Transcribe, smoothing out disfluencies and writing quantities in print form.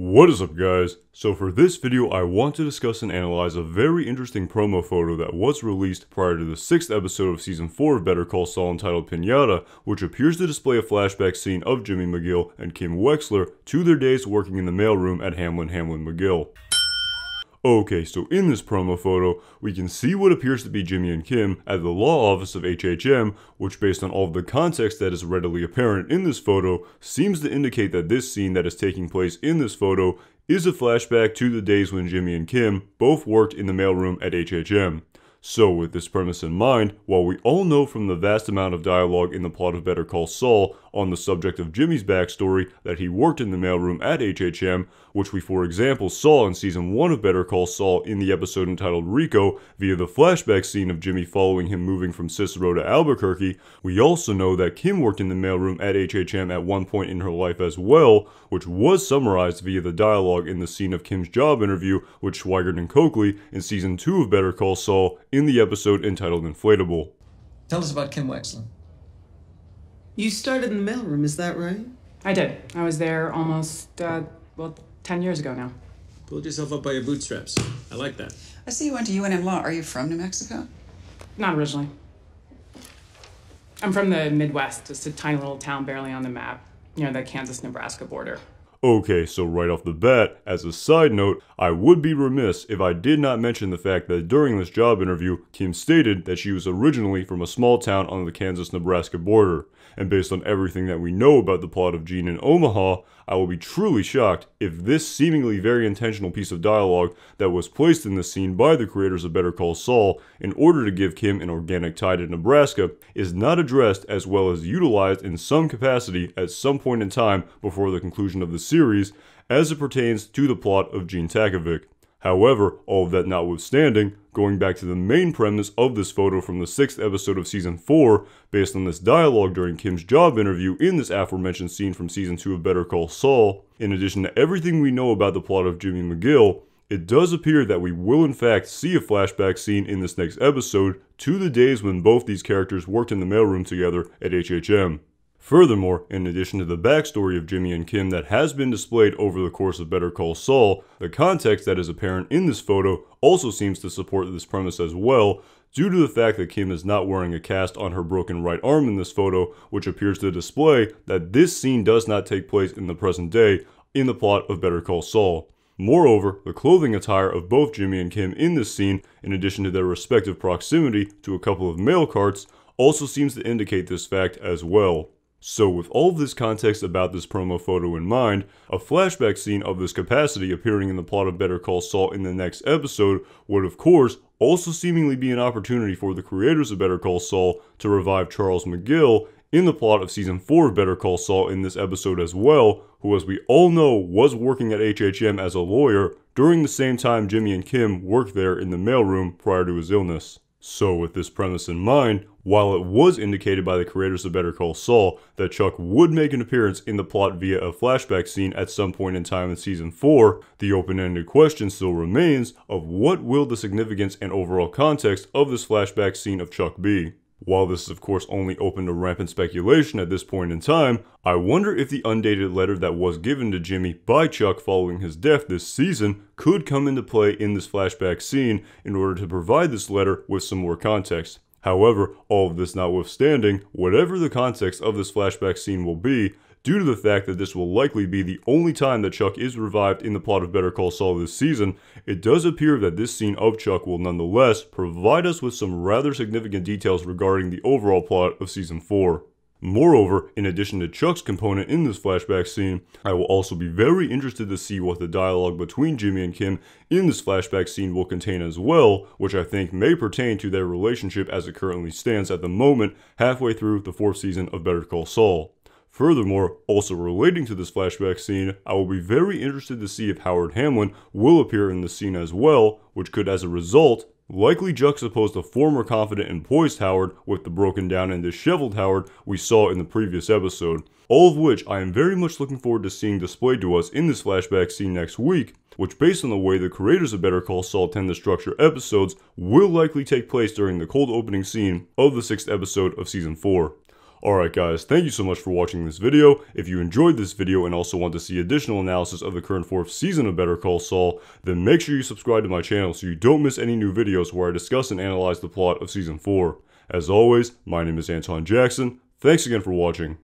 What is up, guys? So for this video I want to discuss and analyze a very interesting promo photo that was released prior to the 6th episode of season 4 of Better Call Saul entitled Pinata, which appears to display a flashback scene of Jimmy McGill and Kim Wexler to their days working in the mailroom at Hamlin McGill. Okay, so in this promo photo, we can see what appears to be Jimmy and Kim at the law office of HHM, which based on all of the context that is readily apparent in this photo, seems to indicate that this scene that is taking place in this photo is a flashback to the days when Jimmy and Kim both worked in the mailroom at HHM. So with this premise in mind, while we all know from the vast amount of dialogue in the plot of Better Call Saul on the subject of Jimmy's backstory that he worked in the mailroom at HHM, which we for example saw in season 1 of Better Call Saul in the episode entitled Rico via the flashback scene of Jimmy following him moving from Cicero to Albuquerque, we also know that Kim worked in the mailroom at HHM at one point in her life as well, which was summarized via the dialogue in the scene of Kim's job interview with Schweigert and Coakley in season 2 of Better Call Saul in the episode entitled Inflatable. Tell us about Kim Wexler. You started in the mailroom, is that right? I did. I was there almost, 10 years ago now. Pulled yourself up by your bootstraps. I like that. I see you went to UNM Law. Are you from New Mexico? Not originally. I'm from the Midwest, just a tiny little town barely on the map, near the Kansas-Nebraska border. Okay, so right off the bat, as a side note, I would be remiss if I did not mention the fact that during this job interview, Kim stated that she was originally from a small town on the Kansas-Nebraska border. And based on everything that we know about the plot of Gene in Omaha, I will be truly shocked if this seemingly very intentional piece of dialogue that was placed in this scene by the creators of Better Call Saul in order to give Kim an organic tie to Nebraska is not addressed as well as utilized in some capacity at some point in time before the conclusion of the series as it pertains to the plot of Gene Takovic. However, all of that notwithstanding, going back to the main premise of this photo from the 6th episode of season 4, based on this dialogue during Kim's job interview in this aforementioned scene from season 2 of Better Call Saul, in addition to everything we know about the plot of Jimmy McGill, it does appear that we will in fact see a flashback scene in this next episode to the days when both these characters worked in the mailroom together at HHM. Furthermore, in addition to the backstory of Jimmy and Kim that has been displayed over the course of Better Call Saul, the context that is apparent in this photo also seems to support this premise as well, due to the fact that Kim is not wearing a cast on her broken right arm in this photo, which appears to display that this scene does not take place in the present day in the plot of Better Call Saul. Moreover, the clothing attire of both Jimmy and Kim in this scene, in addition to their respective proximity to a couple of mail carts, also seems to indicate this fact as well. So with all of this context about this promo photo in mind, a flashback scene of this capacity appearing in the plot of Better Call Saul in the next episode would of course also seemingly be an opportunity for the creators of Better Call Saul to revive Charles McGill in the plot of season 4 of Better Call Saul in this episode as well, who as we all know was working at HHM as a lawyer during the same time Jimmy and Kim worked there in the mailroom prior to his illness. So with this premise in mind, while it was indicated by the creators of Better Call Saul that Chuck would make an appearance in the plot via a flashback scene at some point in time in season 4, the open-ended question still remains of what will the significance and overall context of this flashback scene of Chuck be. While this is of course only open to rampant speculation at this point in time, I wonder if the undated letter that was given to Jimmy by Chuck following his death this season could come into play in this flashback scene in order to provide this letter with some more context. However, all of this notwithstanding, whatever the context of this flashback scene will be, due to the fact that this will likely be the only time that Chuck is revived in the plot of Better Call Saul this season, it does appear that this scene of Chuck will nonetheless provide us with some rather significant details regarding the overall plot of season 4. Moreover, in addition to Chuck's component in this flashback scene, I will also be very interested to see what the dialogue between Jimmy and Kim in this flashback scene will contain as well, which I think may pertain to their relationship as it currently stands at the moment, halfway through the 4th season of Better Call Saul. Furthermore, also relating to this flashback scene, I will be very interested to see if Howard Hamlin will appear in the scene as well, which could as a result likely juxtapose the former confident and poised Howard with the broken down and disheveled Howard we saw in the previous episode, all of which I am very much looking forward to seeing displayed to us in this flashback scene next week, which based on the way the creators of Better Call Saul tend to structure episodes will likely take place during the cold opening scene of the 6th episode of season 4. Alright guys, thank you so much for watching this video. If you enjoyed this video and also want to see additional analysis of the current 4th season of Better Call Saul, then make sure you subscribe to my channel so you don't miss any new videos where I discuss and analyze the plot of Season 4. As always, my name is Anton Jackson. Thanks again for watching.